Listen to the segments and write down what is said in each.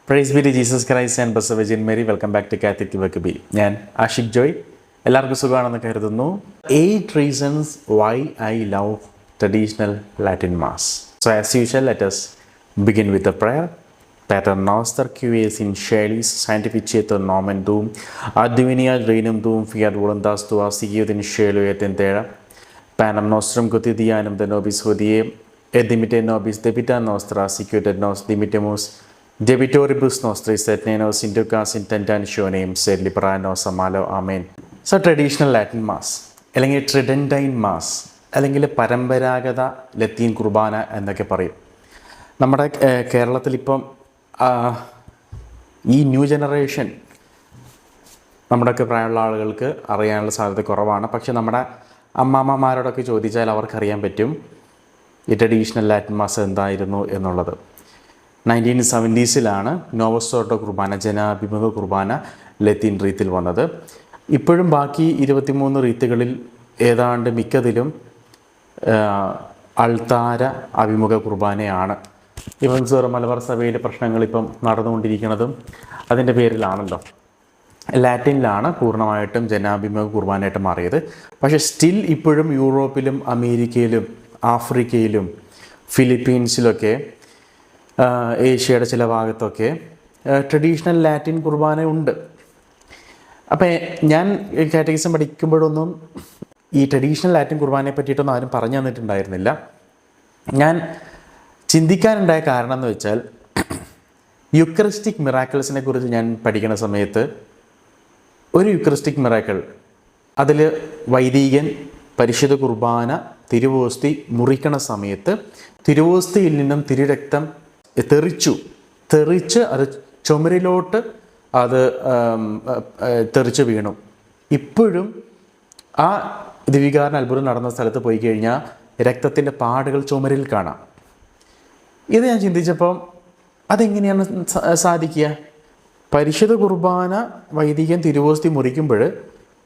Price be to Jesus Christ and blessed virgin Mary. Welcome back to Catholic വക്ബി. ഞാൻ ആഷിഖ് ജോയ്. എല്ലാവർക്കും സുഖമാണെന്ന് കരുതുന്നു. 8 reasons why I love traditional Latin Mass. So as usual, let us begin with a prayer. Pater noster qui es in caelis, sanctificetur nomen tuum, adveniat regnum tuum, fiat voluntas tua sicut in caelo et in terra. Panem nostrum quotidianum de nobis hodie, et dimitte nobis debita nostra sicut et nos dimittimus debitoribus nostris et ne nos inducas in tentationem, sed libera nos a malo. Amen. So traditional Latin mass അല്ലെങ്കിൽ ട്രിഡൻറ്റൈൻ mass അല്ലെങ്കിൽ പരമ്പരാഗത ലത്തീൻ കുർബാന എന്നൊക്കെ പറയും. നമ്മുടെ കേരളത്തിലിപ്പം ഈ new generation നമ്മുടെയൊക്കെ പ്രായമുള്ള ആളുകൾക്ക് അറിയാനുള്ള സാധ്യത കുറവാണ്. പക്ഷെ നമ്മുടെ അമ്മാമ്മമാരോടൊക്കെ ചോദിച്ചാൽ അവർക്കറിയാൻ പറ്റും ഈ ട്രഡീഷണൽ ലാറ്റിൻ മാസ് എന്തായിരുന്നു എന്നുള്ളത്. 1970s നോവസ് ഓർഡോ കുർബാന, ജനാഭിമുഖ കുർബാന ലത്തീൻ റീത്തിൽ വന്നത്. ഇപ്പോഴും ബാക്കി 23 റീത്തുകളിൽ ഏതാണ്ട് മിക്കതിലും അൾത്താര അഭിമുഖ കുർബാനയാണ്. ഇവൻ മലബാർ സഭയിലെ പ്രശ്നങ്ങൾ ഇപ്പം നടന്നുകൊണ്ടിരിക്കുന്നതും അതിൻ്റെ പേരിലാണല്ലോ. ലാറ്റിനിലാണ് പൂർണ്ണമായിട്ടും ജനാഭിമുഖ കുർബാനയായിട്ട് മാറിയത്. പക്ഷേ സ്റ്റിൽ ഇപ്പോഴും യൂറോപ്പിലും അമേരിക്കയിലും ആഫ്രിക്കയിലും ഫിലിപ്പീൻസിലൊക്കെ ഏഷ്യയുടെ ചില ഭാഗത്തൊക്കെ ട്രഡീഷണൽ ലാറ്റിൻ കുർബാന ഉണ്ട്. അപ്പം ഞാൻ കാറ്റഗിസം പഠിക്കുമ്പോഴൊന്നും ഈ ട്രഡീഷണൽ ലാറ്റിൻ കുർബാനയെ പറ്റിയിട്ടൊന്നും ആരും പറഞ്ഞു തന്നിട്ടുണ്ടായിരുന്നില്ല. ഞാൻ ചിന്തിക്കാനുണ്ടായ കാരണം എന്ന് വെച്ചാൽ യുക്രിസ്റ്റിക് മിറാക്കിൾസിനെ കുറിച്ച് ഞാൻ പഠിക്കുന്ന സമയത്ത് ഒരു യുക്രിസ്റ്റിക് മിറാക്കിൾ, അതിൽ വൈദികൻ പരിശുദ്ധ കുർബാന തിരുവോസ്തി മുറിക്കണ സമയത്ത് തിരുവോസ്തിയിൽ നിന്നും തിരുരക്തം തെറിച്ച് അത് ചുമരിലോട്ട് അത് തെറിച്ച് വീണു. ഇപ്പോഴും ആ ദിവികാരൻ അത്ഭുതം നടന്ന സ്ഥലത്ത് പോയി കഴിഞ്ഞാൽ രക്തത്തിൻ്റെ പാടുകൾ ചുമരിൽ കാണാം. ഇത് ഞാൻ ചിന്തിച്ചപ്പം അതെങ്ങനെയാണ് സാധിക്കുക? പരിശുദ്ധ കുർബാന വൈദികൻ തിരുവോസ്തി മുറിക്കുമ്പോൾ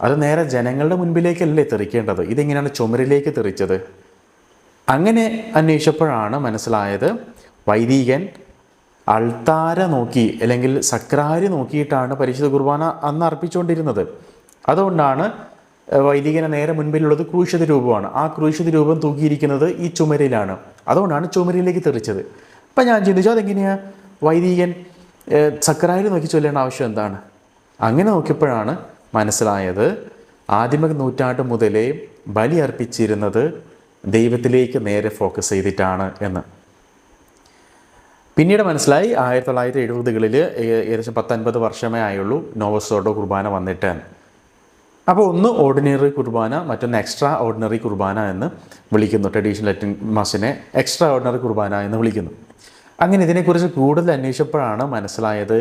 അത് നേരെ ജനങ്ങളുടെ മുൻപിലേക്കല്ലേ തെറിക്കേണ്ടത്, ഇതെങ്ങനെയാണ് ചുമരിലേക്ക് തെറിച്ചത്? അങ്ങനെ അന്വേഷിച്ചപ്പോഴാണ് മനസ്സിലായത് വൈദികൻ അൾത്താര നോക്കി അല്ലെങ്കിൽ സക്രാരി നോക്കിയിട്ടാണ് പരിശുദ്ധ കുർബാന അന്ന് അർപ്പിച്ചുകൊണ്ടിരുന്നത്. അതുകൊണ്ടാണ് വൈദികന് നേരെ മുൻപിലുള്ളത് ക്രൂശിത രൂപമാണ്. ആ ക്രൂശിത രൂപം തൂക്കിയിരിക്കുന്നത് ഈ ചുമരിലാണ്. അതുകൊണ്ടാണ് ചുമരിലേക്ക് തെറിച്ചത്. അപ്പം ഞാൻ ചിന്തിച്ചു അതെങ്ങനെയാണ് വൈദികൻ സക്രാരി നോക്കി ചൊല്ലേണ്ട ആവശ്യം എന്താണ്? അങ്ങനെ നോക്കിയപ്പോഴാണ് മനസ്സിലായത് ആദിമ നൂറ്റാണ്ട് മുതലേ ബലി അർപ്പിച്ചിരുന്നത് ദൈവത്തിലേക്ക് നേരെ ഫോക്കസ് ചെയ്തിട്ടാണ് എന്ന്. പിന്നീട് മനസ്സിലായി 1970കളിൽ ഏകദേശം 10-50 വർഷമേ ആയുള്ളൂ നോവസ് ഓർഡോ കുർബാന വന്നിട്ട്. അപ്പോൾ ഒന്ന് ഓർഡിനറി കുർബാന, മറ്റൊന്ന് എക്സ്ട്രാ ഓർഡിനറി കുർബാന എന്ന് വിളിക്കുന്നു. ട്രഡീഷണൽ ലാറ്റിൻ മാസിനെ എക്സ്ട്രാ ഓർഡിനറി കുർബാന എന്ന് വിളിക്കുന്നു. അങ്ങനെ ഇതിനെക്കുറിച്ച് കൂടുതൽ അന്വേഷിച്ചപ്പോഴാണ് മനസ്സിലായത്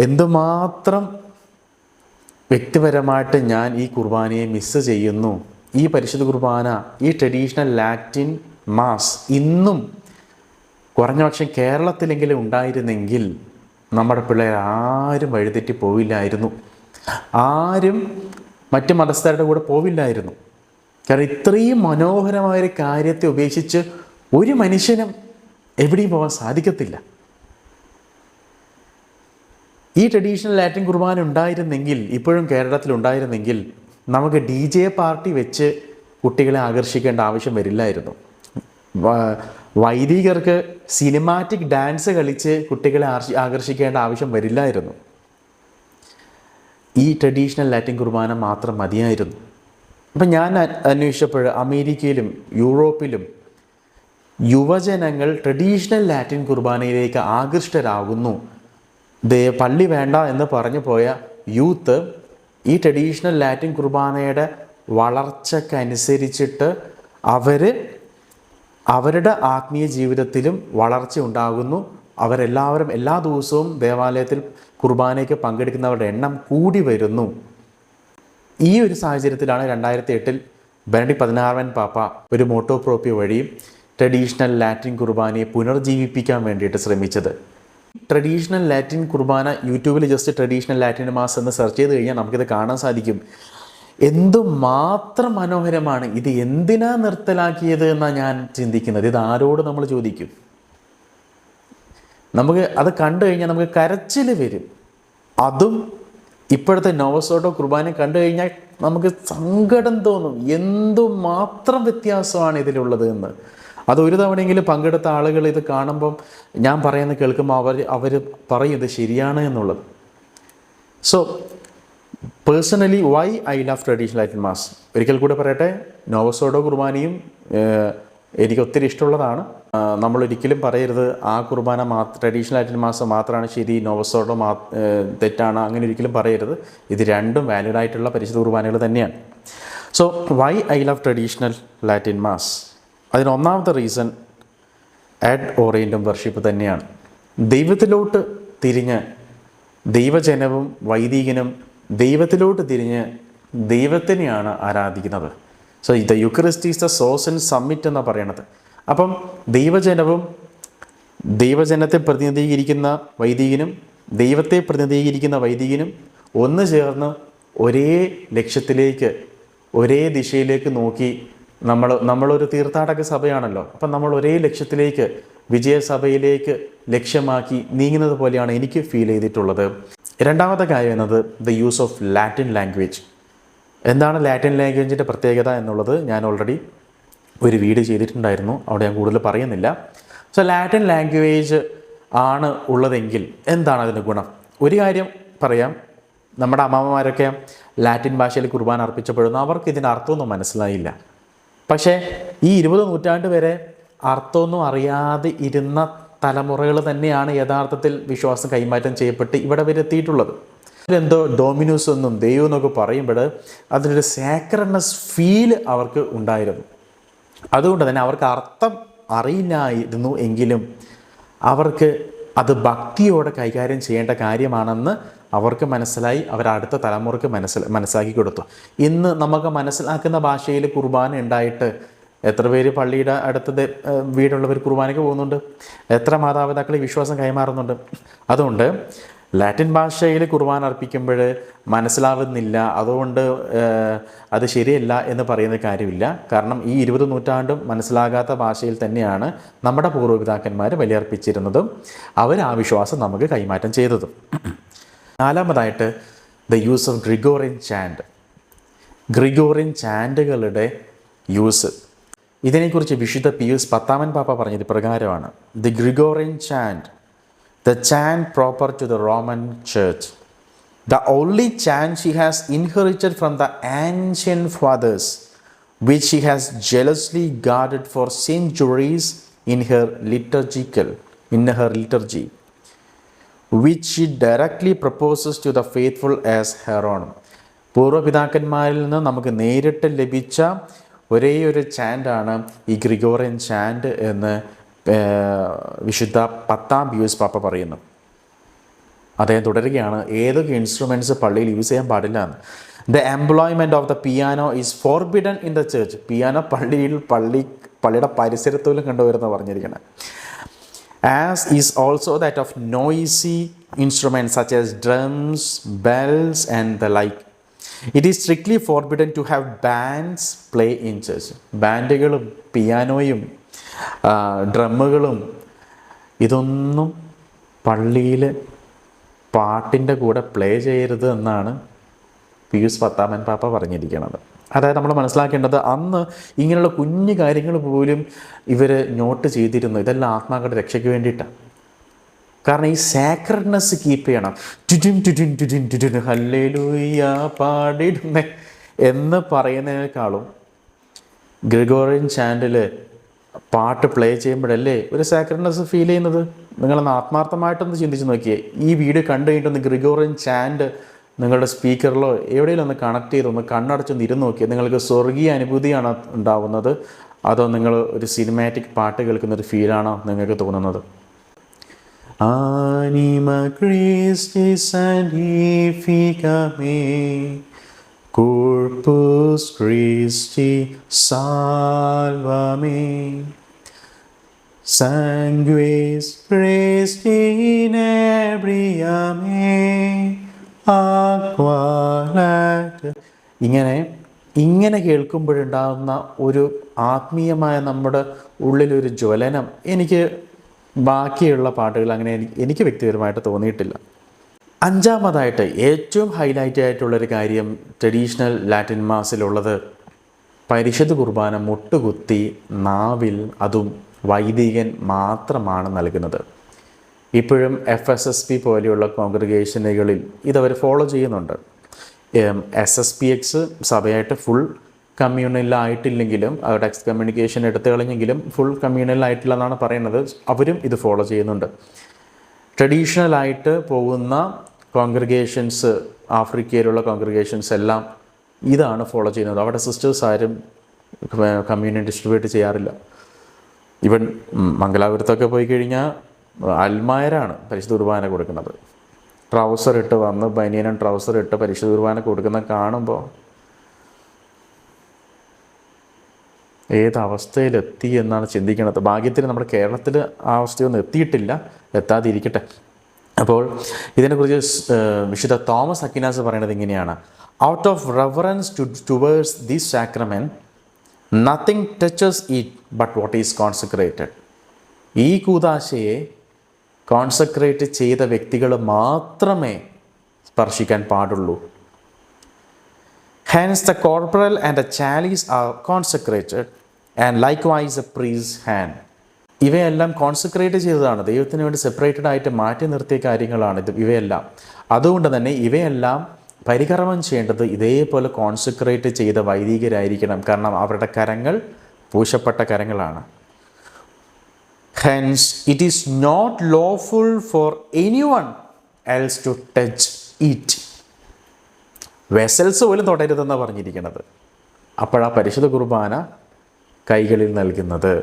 എന്തുമാത്രം വ്യക്തിപരമായിട്ട് ഞാൻ ഈ കുർബാനയെ മിസ്സ് ചെയ്യുന്നു. ഈ പരിശുദ്ധ കുർബാന, ഈ ട്രഡീഷണൽ ലാറ്റിൻ മാസ് ഇന്നും കുറഞ്ഞ പക്ഷം കേരളത്തിലെങ്കിലും ഉണ്ടായിരുന്നെങ്കിൽ നമ്മുടെ പിള്ളേർ ആരും വഴിതെറ്റി പോവില്ലായിരുന്നു, ആരും മറ്റ് മതസ്ഥരുടെ കൂടെ പോവില്ലായിരുന്നു. കാരണം ഇത്രയും മനോഹരമായൊരു കാര്യത്തെ ഉപേക്ഷിച്ച് ഒരു മനുഷ്യനും എവിടെയും പോകാൻ സാധിക്കത്തില്ല. ഈ ട്രഡീഷണൽ ലാറ്റിൻ കുർബാന ഉണ്ടായിരുന്നെങ്കിൽ, ഇപ്പോഴും കേരളത്തിലുണ്ടായിരുന്നെങ്കിൽ നമുക്ക് DJ പാർട്ടി വെച്ച് കുട്ടികളെ ആകർഷിക്കേണ്ട ആവശ്യം വരില്ലായിരുന്നു. വൈദികർക്ക് സിനിമാറ്റിക് ഡാൻസ് കളിച്ച് കുട്ടികളെ ആകർഷിക്കേണ്ട ആവശ്യം വരില്ലായിരുന്നു. ഈ ട്രഡീഷണൽ ലാറ്റിൻ കുർബാന മാത്രം മതിയായിരുന്നു. അപ്പം ഞാൻ അന്വേഷിച്ചപ്പോൾ അമേരിക്കയിലും യൂറോപ്പിലും യുവജനങ്ങൾ ട്രഡീഷണൽ ലാറ്റിൻ കുർബാനയിലേക്ക് ആകൃഷ്ടരാകുന്നു. പള്ളി വേണ്ട എന്ന് പറഞ്ഞു പോയ യൂത്ത് ഈ ട്രഡീഷണൽ ലാറ്റിൻ കുർബാനയുടെ വളർച്ചക്കനുസരിച്ചിട്ട് അവരുടെ ആത്മീയ ജീവിതത്തിലും വളർച്ച ഉണ്ടാകുന്നു. അവരെല്ലാവരും എല്ലാ ദിവസവും ദേവാലയത്തിൽ കുർബാനയ്ക്ക് പങ്കെടുക്കുന്നവരുടെ എണ്ണം കൂടി വരുന്നു. ഈ ഒരു സാഹചര്യത്തിലാണ് 2008 ബെനഡിക്ട് 16 പാപ്പ ഒരു മോട്ടോ പ്രോപ്പിയോ വഴി ട്രഡീഷണൽ ലാറ്റിൻ കുർബാനയെ പുനർജീവിപ്പിക്കാൻ വേണ്ടിയിട്ട് ശ്രമിച്ചത്. ട്രഡീഷണൽ ലാറ്റിൻ കുർബാന യൂട്യൂബിൽ ജസ്റ്റ് ട്രഡീഷണൽ ലാറ്റിൻ മാസ് എന്ന് സെർച്ച് ചെയ്ത് കഴിഞ്ഞാൽ നമുക്കിത് കാണാൻ സാധിക്കും. എന്തുമാത്രം മനോഹരമാണ്. ഇത് എന്തിനാ നിർത്തലാക്കിയത് എന്നാണ് ഞാൻ ചിന്തിക്കുന്നത്. ഇത് ആരോട് നമ്മൾ ചോദിക്കും? നമുക്ക് അത് കണ്ടു കഴിഞ്ഞാൽ നമുക്ക് കരച്ചിൽ വരും. അതും ഇപ്പോഴത്തെ നോവസോട്ടോ കുർബാന കണ്ടു കഴിഞ്ഞാൽ നമുക്ക് സങ്കടം തോന്നും. എന്തുമാത്രം വ്യത്യാസമാണ് ഇതിലുള്ളത് എന്ന്. അത് ഒരു തവണയെങ്കിലും പങ്കെടുത്ത ആളുകൾ ഇത് കാണുമ്പം ഞാൻ പറയുന്നത് കേൾക്കുമ്പോൾ അവർ പറയും ഇത് ശരിയാണ് എന്നുള്ളത്. So personally why I love traditional Latin mass. ഒരിക്കൽ കൂടെ പറയട്ടെ, നോവസോട്ടോ കുർബാനയും എനിക്ക് ഒത്തിരി ഇഷ്ടമുള്ളതാണ്. നമ്മളൊരിക്കലും പറയരുത് ആ കുർബാന ട്രഡീഷണൽ ലാറ്റിൻ മാസം മാത്രമാണ് ശരി, നോവസോട്ടോ തെറ്റാണ്, അങ്ങനെ ഒരിക്കലും പറയരുത്. ഇത് രണ്ടും വാലിഡ് ആയിട്ടുള്ള പരിശുദ്ധ കുർബാനകൾ തന്നെയാണ്. So why I love traditional Latin mass? അതിനൊന്നാമത്തെ റീസൺ അഡ് ഓറിയൻറ്റം വർഷിപ്പ് തന്നെയാണ്. ദൈവത്തിലോട്ട് തിരിഞ്ഞ് ദൈവജനവും വൈദികനും ദൈവത്തിലോട്ട് തിരിഞ്ഞ് ദൈവത്തിനെയാണ് ആരാധിക്കുന്നത്. So the Eucharist is the source and summit എന്നാണ് പറയണത്. അപ്പം ദൈവജനത്തെ പ്രതിനിധീകരിക്കുന്ന വൈദികനും ദൈവത്തെ പ്രതിനിധീകരിക്കുന്ന വൈദികനും ഒന്ന് ചേർന്ന് ഒരേ ലക്ഷ്യത്തിലേക്ക് ഒരേ ദിശയിലേക്ക് നോക്കി നമ്മളൊരു തീർത്ഥാടക സഭയാണല്ലോ. അപ്പം നമ്മൾ ഒരേ ലക്ഷ്യത്തിലേക്ക് വിജയസഭയിലേക്ക് ലക്ഷ്യമാക്കി നീങ്ങുന്നത് പോലെയാണ് എനിക്ക് ഫീൽ ചെയ്തിട്ടുള്ളത്. രണ്ടാമത്തെ കാര്യം എന്നത് the use of Latin language. എന്താണ് ലാറ്റിൻ ലാംഗ്വേജിൻ്റെ പ്രത്യേകത എന്നുള്ളത് ഞാൻ ഓൾറെഡി ഒരു വീഡിയോ ചെയ്തിട്ടുണ്ടായിരുന്നു, അവിടെ ഞാൻ കൂടുതൽ പറയുന്നില്ല. സോ ലാറ്റിൻ ലാംഗ്വേജ് ആണ് ഉള്ളതെങ്കിൽ എന്താണ് അതിൻ്റെ ഗുണം? ഒരു കാര്യം പറയാം, നമ്മുടെ അമ്മമാരൊക്കെ ലാറ്റിൻ ഭാഷയിൽ കുർബാന അർപ്പിച്ചപ്പോഴും അവർക്ക് ഇതിൻ്റെ അർത്ഥമൊന്നും മനസ്സിലായില്ല. പക്ഷേ ഈ 20 നൂറ്റാണ്ട് വരെ അർത്ഥമൊന്നും അറിയാതെ ഇരുന്ന തലമുറകൾ തന്നെയാണ് യഥാർത്ഥത്തിൽ വിശ്വാസം കൈമാറ്റം ചെയ്യപ്പെട്ട് ഇവിടെ വരെ എത്തിയിട്ടുള്ളത്. അതിലെന്തോ ഡോമിനോസ് എന്നും ദൈവം എന്നൊക്കെ പറയുമ്പോൾ അതിലൊരു സാക്രഡ്നെസ് ഫീൽ അവർക്ക് ഉണ്ടായിരുന്നു. അതുകൊണ്ട് തന്നെ അവർക്ക് അർത്ഥം അറിയില്ലായിരുന്നു എങ്കിലും അവർക്ക് അത് ഭക്തിയോടെ കൈകാര്യം ചെയ്യേണ്ട കാര്യമാണെന്ന് അവർക്ക് മനസ്സിലായി. അവരടുത്ത തലമുറയ്ക്ക് മനസ്സിലാക്കി കൊടുത്തു. ഇന്ന് നമുക്ക് മനസ്സിലാക്കുന്ന ഭാഷയിൽ കുർബാന ഉണ്ടായിട്ട് എത്ര പേര് പള്ളിയുടെ അടുത്ത് വീടുള്ളവർ കുർബാനയ്ക്ക് പോകുന്നുണ്ട്? എത്ര മാതാപിതാക്കൾ ഈ വിശ്വാസം കൈമാറുന്നുണ്ട്? അതുകൊണ്ട് ലാറ്റിൻ ഭാഷയിൽ കുർബാന അർപ്പിക്കുമ്പോൾ മനസ്സിലാവുന്നില്ല, അതുകൊണ്ട് അത് ശരിയല്ല എന്ന് പറയുന്ന കാര്യമില്ല. കാരണം ഈ 20 നൂറ്റാണ്ടും മനസ്സിലാകാത്ത ഭാഷയിൽ തന്നെയാണ് നമ്മുടെ പൂർവ്വപിതാക്കന്മാർ ബലിയർപ്പിച്ചിരുന്നതും അവർ ആ വിശ്വാസം നമുക്ക് കൈമാറ്റം ചെയ്തതും. നാലാമതായിട്ട് the use of Gregorian chant. Gregorian ചാൻഡുകളുടെ യൂസ്, ഇതിനെക്കുറിച്ച് വിശുദ്ധ പിയൂസ് 10ാമൻ പാപ്പ പറഞ്ഞത് പ്രകാരമാണ്: the Gregorian chant, the chant proper to the Roman Church, the only chant she has inherited from the ancient fathers, which she has jealously guarded for centuries in her liturgy, which she directly proposes to the faithful as her own. പൂർവ്വപിതാക്കന്മാരിൽ നിന്ന് നമുക്ക് നേരിട്ട് ലഭിച്ച ഒരേ ഒരു ചാൻഡാണ് ഈ Gregorian ചാൻഡ് എന്ന് വിശുദ്ധ 10ാം Pius പാപ്പ പറയുന്നു. അദ്ദേഹം തുടരുകയാണ്, ഏതൊക്കെ ഇൻസ്ട്രുമെൻറ്റ്സ് പള്ളിയിൽ യൂസ് ചെയ്യാൻ പാടില്ല എന്ന്. The employment of the piano is forbidden in the church. Piano പള്ളിയുടെ പരിസരത്തോലും കണ്ടുവരുന്ന പറഞ്ഞിരിക്കുന്നത്. As is also that of noisy instruments such as drums, bells and the like. It is strictly forbidden to have bands play in church. ബാൻഡുകളും പിയാനോയും ഡ്രമ്മുകളും ഇതൊന്നും പള്ളിയിൽ പാട്ടിൻ്റെ കൂടെ പ്ലേ ചെയ്യരുത് എന്നാണ് പിയൂസ് 10ാമൻ പാപ്പ പറഞ്ഞിരിക്കുന്നത്. അതായത് നമ്മൾ മനസ്സിലാക്കേണ്ടത്, അന്ന് ഇങ്ങനെയുള്ള കുഞ്ഞു കാര്യങ്ങൾ പോലും ഇവർ നോട്ട് ചെയ്തിരുന്നു. ഇതെല്ലാം ആത്മാക്കളുടെ രക്ഷയ്ക്ക് വേണ്ടിയിട്ടാണ്. കാരണം ഈ സാക്രഡ്നെസ് കീപ്പ് ചെയ്യണം. ടുടും ഹല്ലേലൂയ പാടിടുന്നേ എന്ന് പറയുന്നതിനേക്കാളും ഗ്രിഗോറിയൻ ചാൻഡിൽ പാട്ട് പ്ലേ ചെയ്യുമ്പോഴല്ലേ ഒരു സാക്രഡ്നെസ് ഫീൽ ചെയ്യുന്നത്. നിങ്ങളൊന്ന് ആത്മാർത്ഥമായിട്ടൊന്ന് ചിന്തിച്ച് നോക്കിയേ. ഈ വീഡിയോ കണ്ടു കഴിഞ്ഞിട്ടൊന്ന് ഗ്രിഗോറിയൻ ചാൻഡ് നിങ്ങളുടെ സ്പീക്കറിലോ എവിടെയെങ്കിലും ഒന്ന് കണക്ട് ചെയ്തൊന്ന് കണ്ണടച്ചൊന്ന് ഇരുന്ന് നോക്കിയേ. നിങ്ങൾക്ക് സ്വർഗീയ അനുഭൂതിയാണ് ഉണ്ടാവുന്നത്, അതോ നിങ്ങൾ ഒരു സിനിമാറ്റിക് പാട്ട് കേൾക്കുന്നൊരു ഫീലാണോ നിങ്ങൾക്ക് തോന്നുന്നത്? ആനിമ ക്രിസ്റ്റി സാന്റിഫികമേ Corpus Christi salvame. Sanguis Christi inebriame aqualat. ഇങ്ങനെ കേൾക്കുമ്പോഴുണ്ടാകുന്ന ഒരു ആത്മീയമായ നമ്മുടെ ഉള്ളിലൊരു ജ്വലനം എനിക്ക് ബാക്കിയുള്ള പാട്ടുകൾ അങ്ങനെ എനിക്ക് വ്യക്തിപരമായിട്ട് തോന്നിയിട്ടില്ല. അഞ്ചാമതായിട്ട് ഏറ്റവും ഹൈലൈറ്റ് ആയിട്ടുള്ളൊരു കാര്യം ട്രഡീഷണൽ ലാറ്റിൻ മാസിലുള്ളത് പരിശുദ്ധ കുർബാന മുട്ടുകുത്തി നാവിൽ, അതും വൈദികൻ മാത്രമാണ് നൽകുന്നത്. ഇപ്പോഴും FSSP പോലെയുള്ള കോൺഗ്രിഗേഷനുകളിൽ ഇതവർ ഫോളോ ചെയ്യുന്നുണ്ട്. SSPX സഭയായിട്ട് ഫുൾ കമ്മ്യൂണലായിട്ടില്ലെങ്കിലും, അവരുടെ എക്സ്കമ്മ്യൂണിക്കേഷൻ എടുത്തു കളഞ്ഞെങ്കിലും ഫുൾ കമ്മ്യൂണലായിട്ടില്ല എന്നാണ് പറയുന്നത്. അവരും ഇത് ഫോളോ ചെയ്യുന്നുണ്ട്. ട്രഡീഷണലായിട്ട് പോകുന്ന കോൺഗ്രിഗേഷൻസ്, ആഫ്രിക്കയിലുള്ള കോൺഗ്രിഗേഷൻസ് എല്ലാം ഇതാണ് ഫോളോ ചെയ്യുന്നത്. അവിടെ സിസ്റ്റേഴ്സ് ആരും കമ്മ്യൂണിയൻ ഡിസ്ട്രിബ്യൂട്ട് ചെയ്യാറില്ല. ഈവൻ മംഗലാപുരത്തൊക്കെ പോയി കഴിഞ്ഞാൽ അൽമായരാണ് പരിശുദ്ധ കുർബാന കൊടുക്കുന്നത്. ട്രൗസർ ഇട്ട് വന്ന്, ബനിയനും ട്രൗസർ ഇട്ട് പരിശുദ്ധ കുർബാന കൊടുക്കുന്ന കാണുമ്പോൾ ഏതവസ്ഥയിലെത്തി എന്നാണ് ചിന്തിക്കുന്നത്. ഭാഗ്യത്തിന് നമ്മുടെ കേരളത്തിൽ ആ അവസ്ഥയൊന്നും എത്തിയിട്ടില്ല, എത്താതിരിക്കട്ടെ. അപ്പോൾ ഇതിനെക്കുറിച്ച് വിശുദ്ധ തോമസ് അക്വിനാസ് പറയുന്നത് ഇങ്ങനെയാണ്: out of reverence towards this sacrament nothing touches it but what is consecrated. ഈ കൂദാശയെ കോൺസെക്രേറ്റ് ചെയ്ത വ്യക്തികൾ മാത്രമേ സ്പർശിക്കാൻ പാടുള്ളൂ. Hence the corporal and the chalice are consecrated and likewise a priest hand. ഇവയെല്ലാം കോൺസെക്രേറ്റ് ചെയ്തതാണ്, ദൈവത്തിന് വേണ്ടി സെപ്പറേറ്റഡ് ആയിട്ട് മാറ്റി നിർത്തിയ കാര്യങ്ങളാണ് ഇവയെല്ലാം. അതുകൊണ്ട് തന്നെ ഇവയെല്ലാം പരികർമ്മം ചെയ്യേണ്ടത് ഇതേപോലെ കോൺസെക്രേറ്റ് ചെയ്ത വൈദികരായിരിക്കണം. കാരണം അവരുടെ കരങ്ങൾ പൂശപ്പെട്ട കരങ്ങളാണ്. Hence, it is not lawful for anyone else to touch it. Vessels പോലും തൊടരുതെന്നാണ് പറഞ്ഞിരിക്കുന്നത്. അപ്പോഴാ പരിശുദ്ധ കുർബാന കൈകളിൽ നൽകുന്നത്.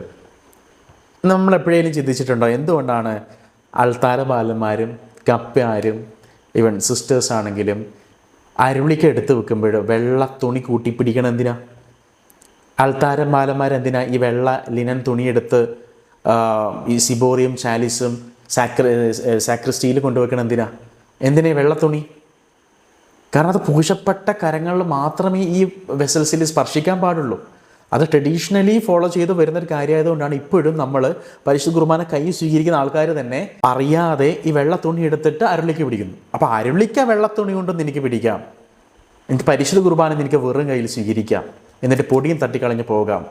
നമ്മൾ എപ്പോഴേലും ചിന്തിച്ചിട്ടുണ്ടോ എന്തുകൊണ്ടാണ് അൾത്താര ബാലന്മാരും കപ്പ്യാരും ഈവൻ സിസ്റ്റേഴ്സ് ആണെങ്കിലും അരുളിക്ക് എടുത്ത് വെക്കുമ്പോൾ വെള്ള തുണി കൂട്ടി പിടിക്കണം? എന്തിനാ? അൾത്താര ബാലന്മാരെന്തിനാ ഈ വെള്ള ലിനൻ തുണിയെടുത്ത് ഈ സിബോറിയും ചാലിസും സാക്രിസ്റ്റിയിൽ കൊണ്ടുവെക്കണം? എന്തിനാ വെള്ളത്തുണി? കാരണം അത് പൂശപ്പെട്ട കരങ്ങളിൽ മാത്രമേ ഈ വെസൽസിൽ സ്പർശിക്കാൻ പാടുള്ളൂ. അത് ട്രഡീഷണലി ഫോളോ ചെയ്ത് വരുന്നൊരു കാര്യമായതുകൊണ്ടാണ് ഇപ്പോഴും നമ്മൾ പരിശുദ്ധ കുർബാന കൈ സ്വീകരിക്കുന്ന ആൾക്കാർ തന്നെ അറിയാതെ ഈ വെള്ളത്തുണി എടുത്തിട്ട് അരുളിക്ക് പിടിക്കുന്നു. അപ്പോൾ അരുളിക്ക വെള്ളത്തുണി കൊണ്ടൊന്നും എനിക്ക് പിടിക്കാം, എനിക്ക് പരിശുദ്ധ കുർബാന എനിക്ക് വെറും കയ്യിൽ സ്വീകരിക്കാം, എന്നിട്ട് പൊടിയും തട്ടിക്കളഞ്ഞ് പോകാം.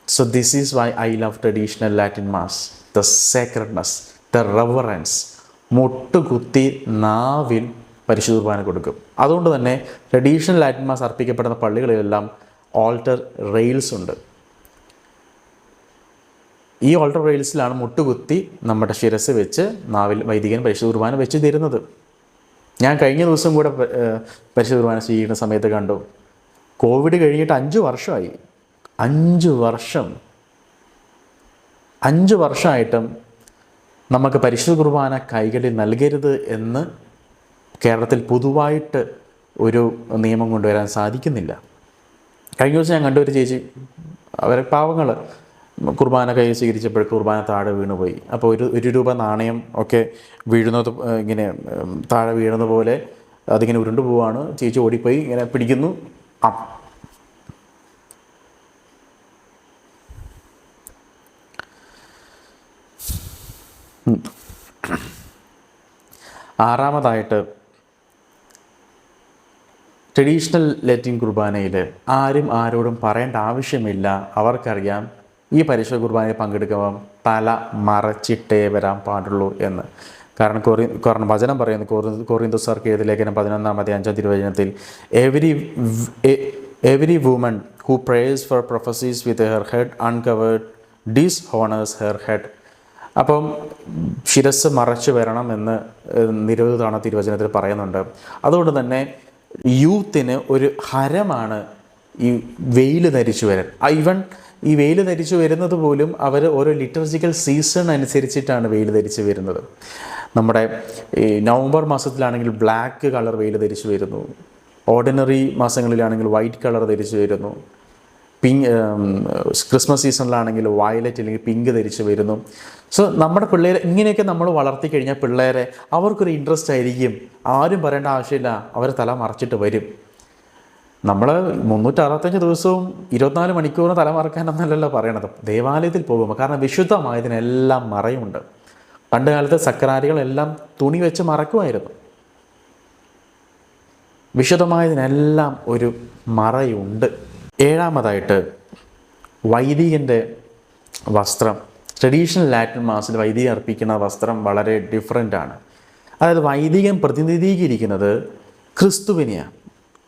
So this is why I love traditional Latin Mass. The sacredness, the reverence. മുട്ടുകുത്തി നാവിൽ പരിശുദ്ധ കുർബാന കൊടുക്കും. അതുകൊണ്ട് തന്നെ ട്രഡീഷണൽ ലാറ്റിൻ മാസ് അർപ്പിക്കപ്പെടുന്ന പള്ളികളിലെല്ലാം ഓൾട്ടർ റെയിൽസ് ഉണ്ട്. ഈ ഓൾട്ടർ റെയിൽസിലാണ് മുട്ടുകുത്തി നമ്മുടെ ശിരസ് വെച്ച് നാവിൽ വൈദികൻ പരിശുദ്ധ കുർബാന വെച്ച് തരുന്നത്. ഞാൻ കഴിഞ്ഞ ദിവസം കൂടെ പരിശുദ്ധ കുർബാന സ്വീകരിക്കുന്ന സമയത്ത് കണ്ടു. കോവിഡ് കഴിഞ്ഞിട്ട് 5 വർഷമായി. 5 വർഷമായിട്ടും നമുക്ക് പരിശുദ്ധ കുർബാന കൈകളിൽ നൽകരുത് എന്ന് കേരളത്തിൽ പൊതുവായിട്ട് ഒരു നിയമം കൊണ്ടുവരാൻ സാധിക്കുന്നില്ല. കഴിഞ്ഞ ദിവസം ഞാൻ കണ്ട ഒരു ചേച്ചി, അവരെ പാവങ്ങൾ കുർബാന കൈ സ്വീകരിച്ചപ്പോൾ കുർബാന താഴെ വീണുപോയി. അപ്പോൾ ഒരു രൂപ നാണയം ഒക്കെ വീഴുന്നത് ഇങ്ങനെ താഴെ വീഴുന്ന പോലെ അതിങ്ങനെ ഉരുണ്ടു പോവാണ്. ചേച്ചി ഓടിപ്പോയി ഇങ്ങനെ പിടിക്കുന്നു. ആറാമതായിട്ട് ട്രഡീഷണൽ ലാറ്റിൻ കുർബാനയിൽ ആരും ആരോടും പറയേണ്ട ആവശ്യമില്ല. അവർക്കറിയാം ഈ പരിശുദ്ധ കുർബാനയിൽ പങ്കെടുക്കുമ്പം തല മറച്ചിട്ടേ വരാൻ പാടുള്ളൂ എന്ന്. കാരണം വചനം പറയുന്നു, കൊറിന്തോസ്യർക്ക് എഴുതിയ ലേഖനം 11-5 തിരുവചനത്തിൽ, every woman who prays for prophesies with her head uncovered dishonours her head. അപ്പം ശിരസ് മറച്ചു വരണം എന്ന് നിരവധി തവണ തിരുവചനത്തിൽ പറയുന്നുണ്ട്. അതുകൊണ്ട് തന്നെ യൂത്തിന് ഒരു ഹരമാണ് ഈ വെയിൽ ധരിച്ചു വരാൻ. ഈവൻ ഈ വെയിൽ ധരിച്ചു വരുന്നത് പോലും അവർ ഓരോ ലിറ്റർജിക്കൽ സീസൺ അനുസരിച്ചിട്ടാണ് വെയിൽ ധരിച്ചു വരുന്നത്. നമ്മുടെ ഈ നവംബർ മാസത്തിലാണെങ്കിൽ ബ്ലാക്ക് കളർ വെയിൽ ധരിച്ചു വരുന്നു, ഓർഡിനറി മാസങ്ങളിലാണെങ്കിൽ വൈറ്റ് കളർ ധരിച്ചു വരുന്നു. ക്രിസ്മസ് സീസണിലാണെങ്കിൽ വയലറ്റ് അല്ലെങ്കിൽ പിങ്ക് ധരിച്ച് വരുന്നു. സോ നമ്മുടെ പിള്ളേരെ ഇങ്ങനെയൊക്കെ നമ്മൾ വളർത്തി കഴിഞ്ഞാൽ പിള്ളേരെ അവർക്കൊരു ഇൻട്രസ്റ്റ് ആയിരിക്കും. ആരും പറയേണ്ട ആവശ്യമില്ല, അവർ തല മറച്ചിട്ട് വരും. നമ്മൾ 365 ദിവസവും 24 മണിക്കൂറും തല മറക്കാനെന്നല്ലല്ലോ പറയണത്, ദേവാലയത്തിൽ പോകുമ്പോൾ. കാരണം വിശുദ്ധമായതിനെല്ലാം മറയുണ്ട്. പണ്ട് കാലത്ത് സക്രാരികളെല്ലാം തുണി വെച്ച് മറക്കുമായിരുന്നു. വിശുദ്ധമായതിനെല്ലാം ഒരു മറയുണ്ട്. ഏഴാമതായിട്ട് വൈദികൻ്റെ വസ്ത്രം. ട്രഡീഷണൽ ലാറ്റിൻ മാസിൽ വൈദികൻ അർപ്പിക്കുന്ന വസ്ത്രം വളരെ ഡിഫറെൻ്റാണ്. അതായത് വൈദികൻ പ്രതിനിധീകരിക്കുന്നത് ക്രിസ്തുവിനെയാണ്,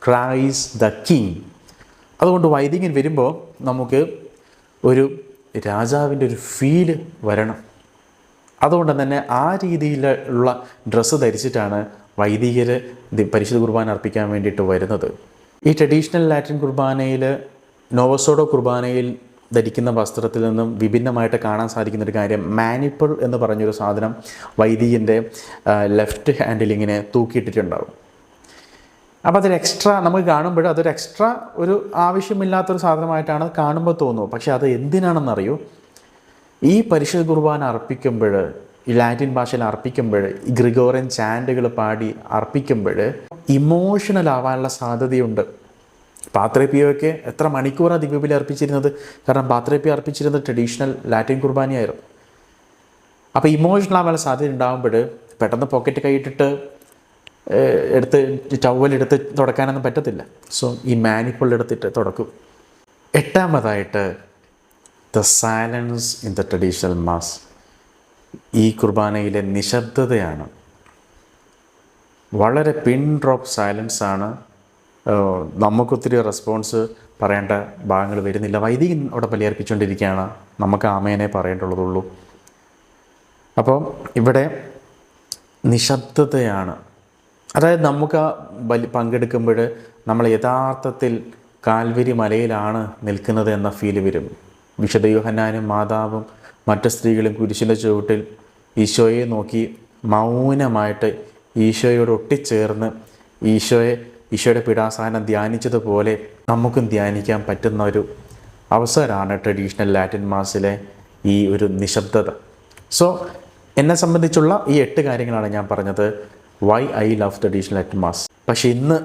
ക്രൈസ്റ്റ് ദ കിങ്. അതുകൊണ്ട് വൈദികൻ വരുമ്പോൾ നമുക്ക് ഒരു രാജാവിൻ്റെ ഒരു ഫീല് വരണം. അതുകൊണ്ട് തന്നെ ആ രീതിയിലുള്ള ഡ്രസ്സ് ധരിച്ചിട്ടാണ് വൈദികർ പരിശുദ്ധ കുർബാന അർപ്പിക്കാൻ വേണ്ടിയിട്ട് വരുന്നത്. ഈ ട്രഡീഷണൽ ലാറ്റിൻ കുർബാനയിൽ, നോവസോഡോ കുർബാനയിൽ ധരിക്കുന്ന വസ്ത്രത്തിൽ നിന്നും വിഭിന്നമായിട്ട് കാണാൻ സാധിക്കുന്നൊരു കാര്യം, മാനിപ്പിൾ എന്ന് പറഞ്ഞൊരു സാധനം വൈദികൻ്റെ ലെഫ്റ്റ് ഹാൻഡിൽ ഇങ്ങനെ തൂക്കിയിട്ടിട്ടുണ്ടാവും. അപ്പോൾ അതൊരു എക്സ്ട്രാ നമുക്ക് കാണുമ്പോൾ അതൊരു എക്സ്ട്രാ ഒരു ആവശ്യമില്ലാത്തൊരു സാധനമായിട്ടാണ് കാണുമ്പോൾ തോന്നുന്നത്. പക്ഷേ അത് എന്തിനാണെന്നറിയൂ, ഈ പരിശുദ്ധ കുർബാന അർപ്പിക്കുമ്പോൾ, ഈ ലാറ്റിൻ ഭാഷയിൽ അർപ്പിക്കുമ്പോൾ, ഈ ഗ്രിഗോറിയൻ ചാൻറ്റുകൾ പാടി അർപ്പിക്കുമ്പോൾ ഇമോഷണൽ ആവാനുള്ള സാധ്യതയുണ്ട്. പാത്രേപ്പിയൊക്കെ എത്ര മണിക്കൂറാണ് ദിവ്യബലി അർപ്പിച്ചിരുന്നത്? കാരണം പാത്രേപ്പിയ അർപ്പിച്ചിരുന്നത് ട്രഡീഷണൽ ലാറ്റിൻ കുർബാനയായിരുന്നു. അപ്പോൾ ഇമോഷണൽ ആവാനുള്ള സാധ്യത ഉണ്ടാകുമ്പോൾ പെട്ടെന്ന് പോക്കറ്റ് കൈയിട്ടിട്ട് എടുത്ത് ടവലെടുത്ത് തുടക്കാനൊന്നും പറ്റത്തില്ല. സോ ഈ മാനിപ്പിൾ എടുത്തിട്ട് തുടക്കും. എട്ടാമതായിട്ട് the silence in the traditional mass. ഈ കുർബാനയിലെ നിശബ്ദതയാണ്. വളരെ പിൻ ഡ്രോപ്പ് സൈലൻസ് ആണ്. നമുക്കൊത്തിരി റെസ്പോൺസ് പറയേണ്ട ഭാഗങ്ങൾ വരുന്നില്ല. വൈദികൻ അവിടെ ബലിയർപ്പിച്ചുകൊണ്ടിരിക്കുകയാണ്, നമുക്ക് ആമേനെ പറയേണ്ടുള്ളതുള്ളൂ. അപ്പോൾ ഇവിടെ നിശബ്ദതയാണ്. അതായത് നമുക്ക് ആ പങ്കെടുക്കുമ്പോൾ നമ്മൾ യഥാർത്ഥത്തിൽ കാൽവരി മലയിലാണ് നിൽക്കുന്നത് എന്ന ഫീല് വരും. വിശുദ്ധ യോഹന്നാനും മാതാവും മറ്റ് സ്ത്രീകളും കുരിശിൻ്റെ ചുവട്ടിൽ ഈശോയെ നോക്കി മൗനമായിട്ട് ഈശോയോട് ഒട്ടിച്ചേർന്ന് ഈശോയുടെ പീഡാസഹനം ധ്യാനിച്ചതുപോലെ നമുക്കും ധ്യാനിക്കാൻ പറ്റുന്ന ഒരു അവസരമാണ് ട്രഡീഷണൽ ലാറ്റിൻ മാസിലെ ഈ ഒരു നിശബ്ദത. സോ എന്നെ സംബന്ധിച്ചുള്ള ഈ 8 കാര്യങ്ങളാണ് ഞാൻ പറഞ്ഞത്, why I love traditional Latin mass. പക്ഷേ ഇന്ന്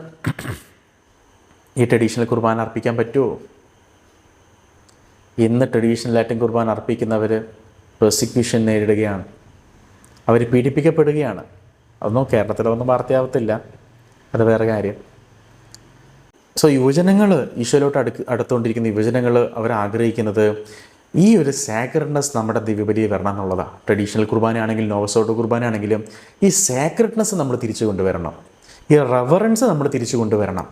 ഈ ട്രഡീഷണൽ കുർബാന അർപ്പിക്കാൻ പറ്റുമോ? ഇന്ന് ട്രഡീഷണൽ ലാറ്റിൻ കുർബാന അർപ്പിക്കുന്നവർ പ്രോസിക്യൂഷൻ നേരിടുകയാണ്, അവർ പീഡിപ്പിക്കപ്പെടുകയാണ്. അതൊന്നും കേരളത്തിലൊന്നും വാർത്തയാവത്തില്ല, അത് വേറെ കാര്യം. സോ യുവജനങ്ങൾ ഈശോയിലോട്ട് അടുത്തുകൊണ്ടിരിക്കുന്ന യുവജനങ്ങൾ അവർ ആഗ്രഹിക്കുന്നത് ഈ ഒരു സാക്രഡ്നെസ് നമ്മുടെ ദിവ്യബലിയിൽ വരണം എന്നുള്ളതാണ്. ട്രഡീഷണൽ കുർബാനയാണെങ്കിലും നോവസോഡോ കുർബാനയാണെങ്കിലും ഈ സാക്രഡ്നെസ് നമ്മൾ തിരിച്ചു കൊണ്ടുവരണം, ഈ റെവറൻസ് നമ്മൾ തിരിച്ചു കൊണ്ടുവരണം.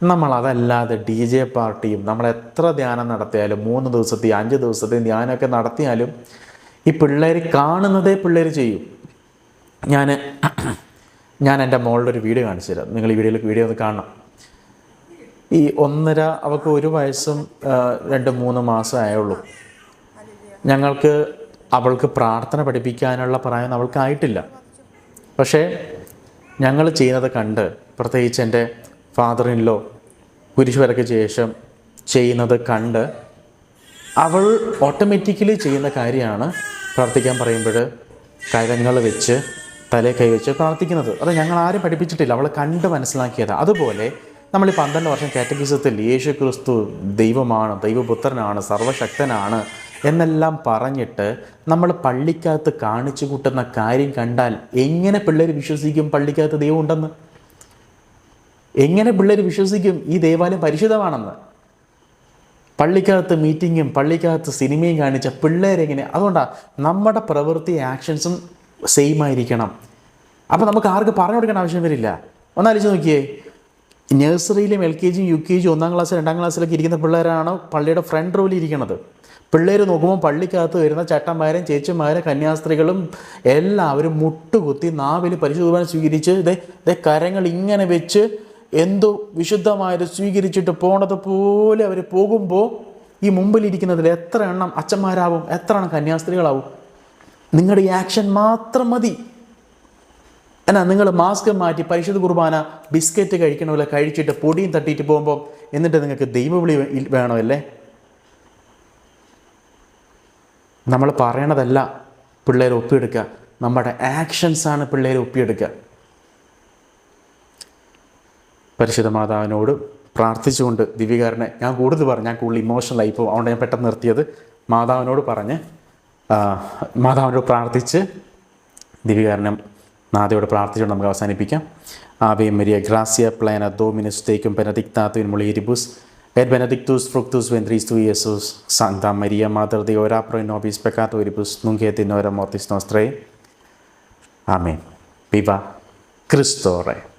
നമ്മളതല്ലാതെ DJ പാർട്ടിയും നമ്മൾ എത്ര ധ്യാനം നടത്തിയാലും 3 ദിവസത്തെയും 5 ദിവസത്തെയും ധ്യാനമൊക്കെ നടത്തിയാലും ഈ പിള്ളേർ കാണുന്നതേ പിള്ളേർ ചെയ്യും. ഞാൻ എൻ്റെ മോളുടെ ഒരു വീഡിയോ കാണിച്ചു തരാം, നിങ്ങൾ ഈ വീഡിയോ ഒന്ന് കാണണം. ഈ 1.5 അവൾക്ക് 1 വയസ്സും 2-3 മാസം ആയുള്ളൂ. ഞങ്ങൾക്ക് അവൾക്ക് പ്രാർത്ഥന പഠിപ്പിക്കാനുള്ള പ്രായം അവൾക്കായിട്ടില്ല. പക്ഷേ ഞങ്ങൾ ചെയ്യുന്നത് കണ്ട്, പ്രത്യേകിച്ച് എൻ്റെ ഫാദർ ഇൻ ലോ കുരിശ് വരയ്ക്ക് ശേഷം ചെയ്യുന്നത് കണ്ട് അവൾ ഓട്ടോമാറ്റിക്കലി ചെയ്യുന്ന കാര്യമാണ് പ്രാർത്ഥിക്കാൻ പറയുമ്പോൾ കരങ്ങൾ വെച്ച് തലേ കൈവച്ച് പ്രാർത്ഥിക്കുന്നത്. അത് ഞങ്ങൾ ആരും പഠിപ്പിച്ചിട്ടില്ല, അവൾ കണ്ട് മനസ്സിലാക്കിയത്. അതുപോലെ നമ്മൾ ഈ 12 വർഷം കാറ്റഗിസത്തിൽ യേശു ക്രിസ്തു ദൈവമാണ്, ദൈവപുത്രനാണ്, സർവശക്തനാണ് എന്നെല്ലാം പറഞ്ഞിട്ട് നമ്മൾ പള്ളിക്കകത്ത് കാണിച്ചു കൂട്ടുന്ന കാര്യം കണ്ടാൽ എങ്ങനെ പിള്ളേർ വിശ്വസിക്കും പള്ളിക്കകത്ത് ദൈവം ഉണ്ടെന്ന്? എങ്ങനെ പിള്ളേർ വിശ്വസിക്കും ഈ ദേവാലയം പരിശുദ്ധമാണെന്ന്? പള്ളിക്കകത്ത് മീറ്റിങ്ങും പള്ളിക്കകത്ത് സിനിമയും കാണിച്ച പിള്ളേരെങ്ങനെ? അതുകൊണ്ടാണ് നമ്മുടെ പ്രവൃത്തി ആക്ഷൻസും സെയിം ആയിരിക്കണം. അപ്പോൾ നമുക്ക് ആർക്ക് പറഞ്ഞു കൊടുക്കാൻ ആവശ്യം വരില്ല. ഒന്നാലോചിച്ച് നോക്കിയേ, നഴ്സറിയിലും LKG UKG 1ാം ക്ലാസ് 2ാം ക്ലാസ്സിലൊക്കെ ഇരിക്കുന്ന പിള്ളേരാണ് പള്ളിയുടെ ഫ്രണ്ട് റോയിൽ ഇരിക്കുന്നത്. പിള്ളേർ നോക്കുമ്പോൾ പള്ളിക്കകത്ത് വരുന്ന ചേട്ടന്മാരും ചേച്ചിമാരും കന്യാസ്ത്രീകളും എല്ലാവരും മുട്ടുകുത്തി നാവിൽ പരിശുദ്ധ കുർബാന സ്വീകരിച്ച് ഇതേ കരങ്ങൾ ഇങ്ങനെ വെച്ച് എന്തോ വിശുദ്ധമായത് സ്വീകരിച്ചിട്ട് പോണത് പോലെ അവർ പോകുമ്പോൾ ഈ മുമ്പിലിരിക്കുന്നതിൽ എത്ര എണ്ണം അച്ഛന്മാരാവും, എത്ര എണ്ണം കന്യാസ്ത്രീകളാവും? നിങ്ങളുടെ ഈ ആക്ഷൻ മാത്രം മതി. എന്നാ നിങ്ങൾ മാസ്ക് മാറ്റി പരിശുദ്ധ കുർബാന ബിസ്ക്കറ്റ് കഴിക്കണ പോലെ കഴിച്ചിട്ട് പൊടിയും തട്ടിയിട്ട് പോകുമ്പോൾ എന്നിട്ട് നിങ്ങൾക്ക് ദൈവവിളി വേണമല്ലേ? നമ്മൾ പറയണതല്ല പിള്ളേർ ഒപ്പിയെടുക്കുക, നമ്മുടെ ആക്ഷൻസാണ് പിള്ളേർ ഒപ്പിയെടുക്കുക. പരിശുദ്ധ മാതാവിനോട് പ്രാർത്ഥിച്ചുകൊണ്ട് ദിവ്യകാരുണ്യം, ഞാൻ കൂടുതൽ ഇമോഷണലായി ഇപ്പോൾ, അതുകൊണ്ട് ഞാൻ പെട്ടെന്ന് നിർത്തിയത്. മാതാവിനോട് പ്രാർത്ഥിച്ച് ദിവ്യകാരുണ്യം നാഥയോട് പ്രാർത്ഥിച്ചുകൊണ്ട് നമുക്ക് അവസാനിപ്പിക്കാം. ആവേ മരിയ ഗ്രാസിയ പ്ലേന ഡോമിനസ് തേക്കും ബെനഡിക്താത്തുവിൻ മുളിയിരിബുസ് et benedictus fructus ventris tui, Iesus. Sancta Maria, Mater Dei, ora pro nobis peccatoribus, nunc et in hora mortis nostrae. Amen. Viva Cristo Rey.